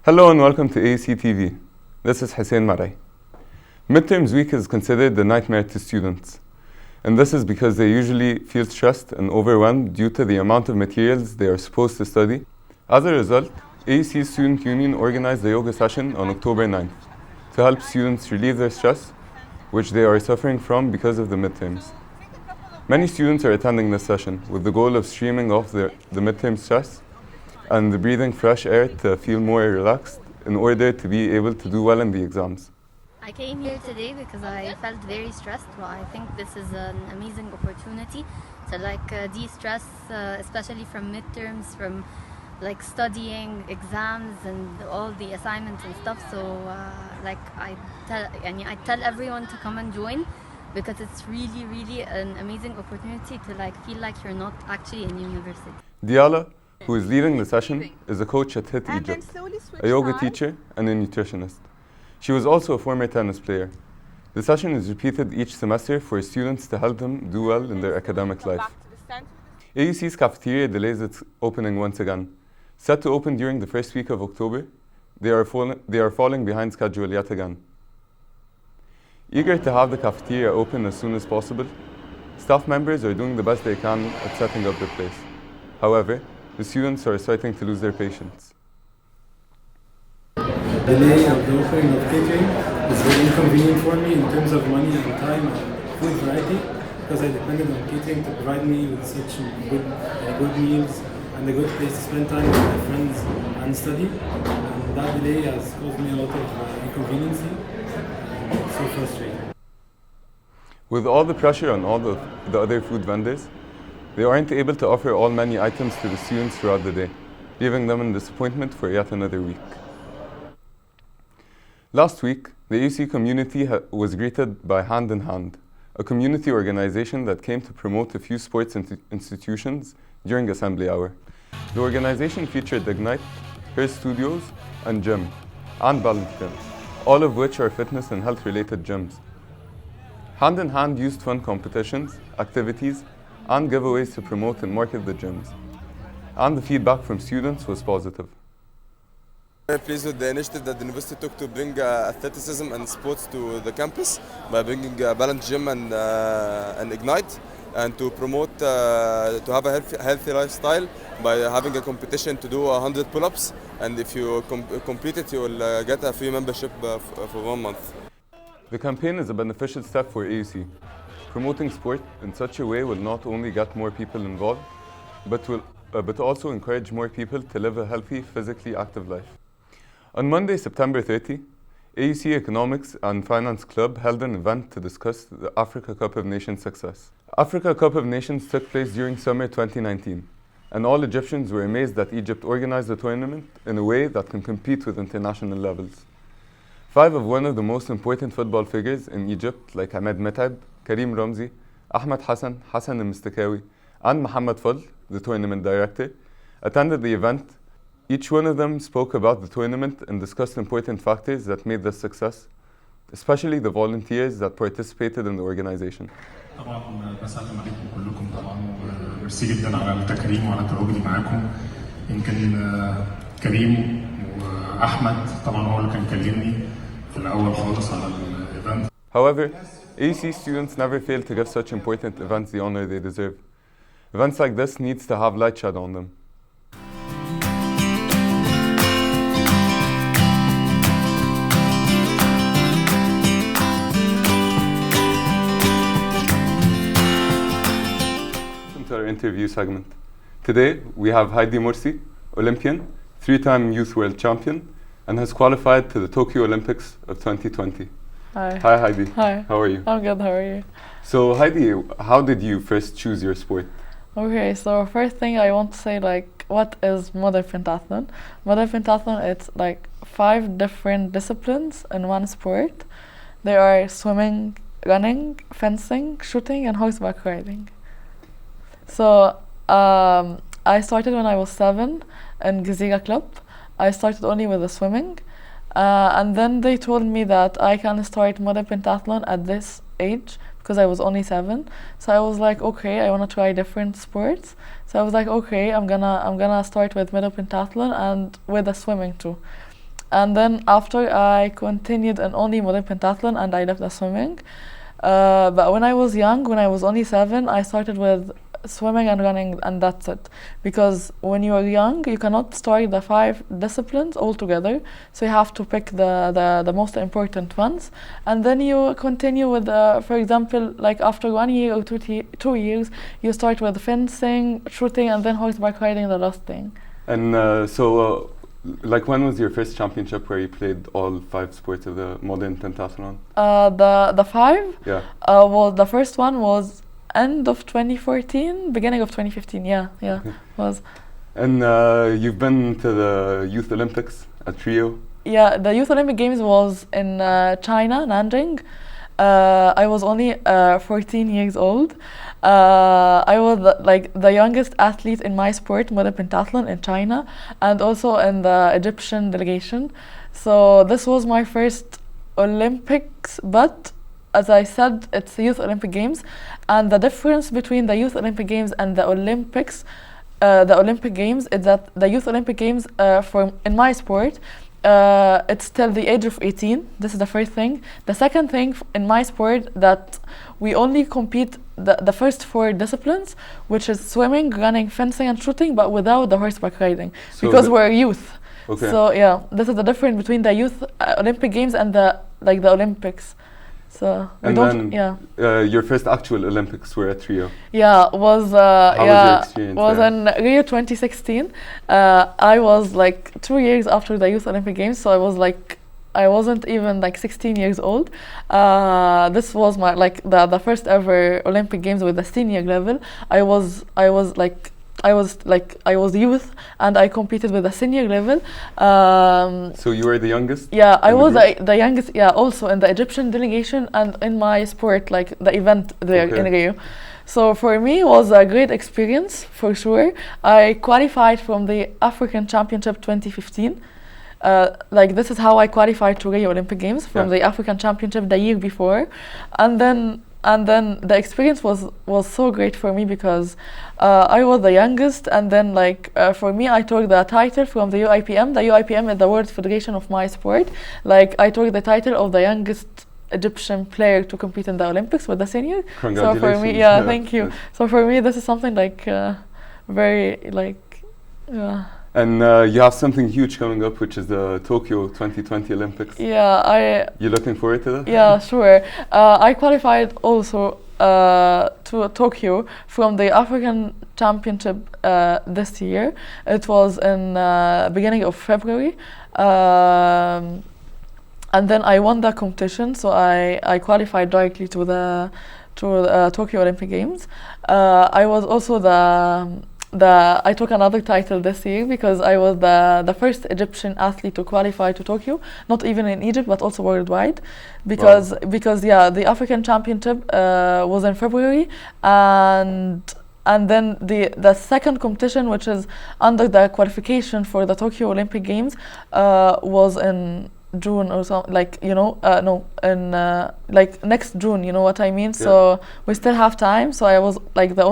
Hello and welcome to AUCTV. This is Hussein Marai. Midterms week is considered the nightmare to students. And this is because they usually feel stressed and overwhelmed due to the amount of materials they are supposed to study. As a result, AUC Student Union organized a yoga session on October 9th to help students relieve their stress, which they are suffering from because of the midterms. Many students are attending this session with the goal of streaming off the midterm stress and breathing fresh air to feel more relaxed in order to be able to do well in the exams. I came here today because I felt very stressed. Well, I think this is an amazing opportunity to de-stress, especially from midterms, from studying exams and all the assignments and stuff. So I tell everyone to come and join because it's really an amazing opportunity to feel like you're not actually in university. Diala, who is leading the session, is a coach at HIT Egypt, a yoga teacher and a nutritionist. She was also a former tennis player. The session is repeated each semester for students to help them do well in their academic life. AUC's cafeteria delays its opening once again. Set to open during the first week of October, they are falling behind schedule yet again. Eager to have the cafeteria open as soon as possible, staff members are doing the best they can at setting up the place. However, the students are starting to lose their patience. Delay of the offering of catering is very inconvenient for me in terms of money and time and food variety, because I depended on catering to provide me with such good meals and a good place to spend time with my friends and study. And that delay has caused me a lot of inconvenience and so frustrating. With all the pressure on all the other food vendors, they aren't able to offer all menu items to the students throughout the day, leaving them in disappointment for yet another week. Last week, the AUC community was greeted by Hand in Hand, a community organization that came to promote a few sports institutions during assembly hour. The organization featured Ignite, Her Studios, and Gym, and Bulletin, all of which are fitness and health-related gyms. Hand in Hand used fun competitions, activities, and giveaways to promote and market the gyms. And the feedback from students was positive. I'm pleased with the initiative that the university took to bring athleticism and sports to the campus by bringing a balanced gym and Ignite, and to promote to have a healthy lifestyle by having a competition to do 100 pull-ups, and if you complete it, you will get a free membership for 1 month. The campaign is a beneficial step for AUC. Promoting sport in such a way will not only get more people involved, but also encourage more people to live a healthy, physically active life. On Monday, September 30, AUC Economics and Finance Club held an event to discuss the Africa Cup of Nations success. Africa Cup of Nations took place during summer 2019, and all Egyptians were amazed that Egypt organized the tournament in a way that can compete with international levels. 5 of one of the most important football figures in Egypt, like Ahmed Metab, Karim Ramzi, Ahmed Hassan, Hassan al-Mistakawi, and Mohammed Fadl, the tournament director, attended the event. Each one of them spoke about the tournament and discussed important factors that made this success, especially the volunteers that participated in the organization. طبعا بسلم عليكم كلكم طبعا وميرسي جدا على التكريم وعلى تواجدي معاكم. يمكن كريم واحمد طبعا هو اللي كان كلمني في الاول خالص على الايفنت. However, AUC students never fail to give such important events the honor they deserve. Events like this needs to have light shed on them. To our interview segment. Today we have Heidi Morsi, Olympian, 3-time Youth World Champion, and has qualified to the Tokyo Olympics of 2020. Hi. Hi Heidi. Hi. How are you? I'm good, how are you? So Heidi, how did you first choose your sport? Okay, so first thing I want to say, what is modern pentathlon? Modern pentathlon, it's 5 different disciplines in one sport. They are swimming, running, fencing, shooting, and horseback riding. So I started when I was 7 in Gezira Club. I started only with the swimming, and then they told me that I can start modern pentathlon at this age because I was only 7. So I was like, okay, I want to try different sports. So I was like, okay, I'm gonna start with modern pentathlon and with the swimming too. and then after I continued in only modern pentathlon and I left the swimming. But when I was young, when I was only 7, I started with swimming and running, and that's it. Because when you are young, you cannot start the 5 disciplines all together, so you have to pick the most important ones, and then you continue with, for example, like after 1 year or 2 years, you start with fencing, shooting, and then horseback riding the last thing. And like, when was your first championship where you played all 5 sports of the modern pentathlon? The 5? Yeah. Well, the first one was end of 2014, beginning of 2015. Yeah, Okay. was. And you've been to the Youth Olympics at Rio. Yeah, the Youth Olympic Games was in China, Nanjing. I was only 14 years old. I was the youngest athlete in my sport, modern pentathlon, in China, and also in the Egyptian delegation. So this was my first Olympics, but as I said, it's the Youth Olympic Games, and the difference between the Youth Olympic Games and the Olympics, the Olympic Games, is that the Youth Olympic Games, in my sport, it's till the age of 18. This is the first thing. The second thing in my sport, that we only compete the first 4 disciplines, which is swimming, running, fencing, and shooting, but without the horseback riding, because we're youth. Okay. So yeah, this is the difference between the Youth Olympic Games and the Olympics. So we And don't. then your first actual Olympics were at Rio. Yeah, was How was your experience was there? in Rio 2016. I was like 2 years after the Youth Olympic Games, so I wasn't even like 16 years old. This was my the first ever Olympic Games with the senior level. I was youth, and I competed with the senior level. So you were the youngest? Yeah, I in the was group? the youngest. Yeah, also in the Egyptian delegation and in my sport, like the event there in Okay. Rio. So for me, it was a great experience for sure. I qualified from the African Championship 2015. This is how I qualified to Rio Olympic Games, from the African Championship the year before, and then the experience was so great for me because I was the youngest, and then for me, I took the title from the UIPM. The UIPM is the World Federation of my sport. I took the title of the youngest Egyptian player to compete in the Olympics with the senior. So for me, Congratulations. thank you. So for me, this is something very And you have something huge coming up, which is the Tokyo 2020 Olympics. Yeah, You looking forward to that? Yeah, sure. I qualified also to Tokyo from the African Championship this year. It was in beginning of February. And then I won the competition, so I qualified directly to the Tokyo Olympic Games. I was also I took another title this year because I was the first Egyptian athlete to qualify to Tokyo, not even in Egypt but also worldwide, because the African Championship was in February, and then the second competition, which is under the qualification for the Tokyo Olympic Games, was in June or something, next June, you know what I mean? Yeah. So we still have time, so I was the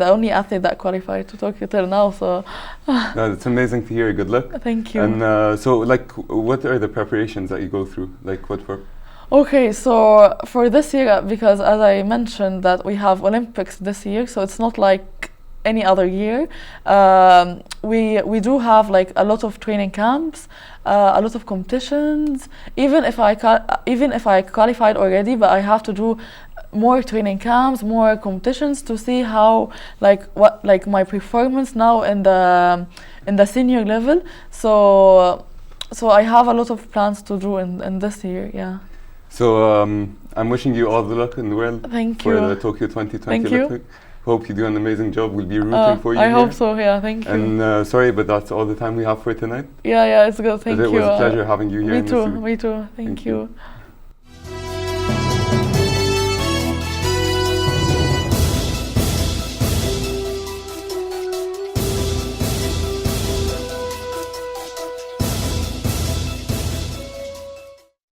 only athlete that qualified to Tokyo till now, so No, it's amazing to hear. Good luck. Thank you. And so what are the preparations that you go through? Okay, so for this year, because as I mentioned that we have Olympics this year, so it's not like any other year. We do have a lot of training camps, a lot of competitions. Even if I qualified already, but I have to do more training camps, more competitions to see how what my performance now in the senior level. So I have a lot of plans to do in this year. Yeah. So I'm wishing you all the luck in the world. Thank for you. the Tokyo 2020 Thank Olympic. You. Hope you do an amazing job. We'll be rooting for you. I hope so. Yeah, thank you. And sorry, but that's all the time we have for tonight. Yeah, it's good. Thank you. It was a pleasure having you here. Me too. Thank you.